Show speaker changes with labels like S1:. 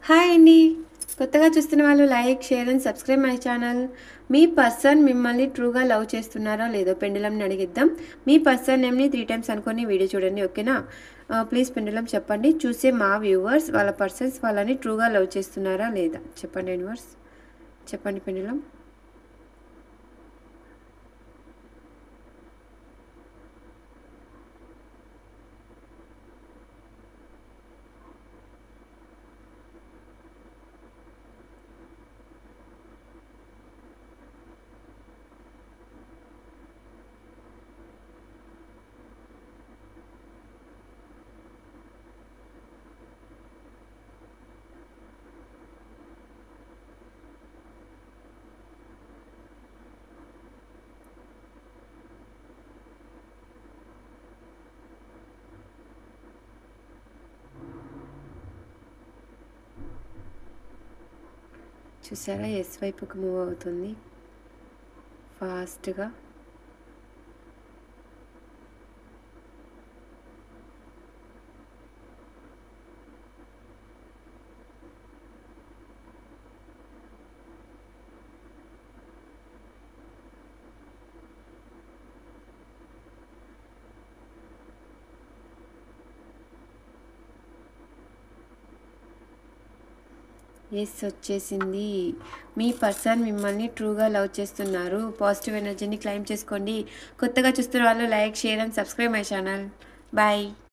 S1: Hi అండి. కొత్తగా చూస్తున్న వాళ్ళు like, share and subscribe my channel. Me person మిమ్మల్ని ట్రూగా లవ్ చేస్తున్నారో లేదో పెండులంని అడిగిద్దాం. మీ పర్సన్ నేమ్ని 3 టైమ్స్ అనుకొని వీడియో చూడండి, ఓకేనా? ప్లీజ్ పెండులం చెప్పండి. చూసే మా వ్యూవర్స్ వాళ్ళ పర్సన్స్ వాళ్ళని ట్రూగా లవ్ చేస్తున్నారా లేదా చెప్పండి. యూనివర్స్ చెప్పండి పెండులం. చూసారా, ఎస్ వైపుకి మూవ్ అవుతుంది ఫాస్ట్గా. ఎస్ వచ్చేసింది. మీ పర్సన్ మిమ్మల్ని ట్రూగా లవ్ చేస్తున్నారు. పాజిటివ్ ఎనర్జీని క్లైమ్ చేసుకోండి. కొత్తగా చూస్తున్న వాళ్ళు like, share and subscribe my channel. Bye.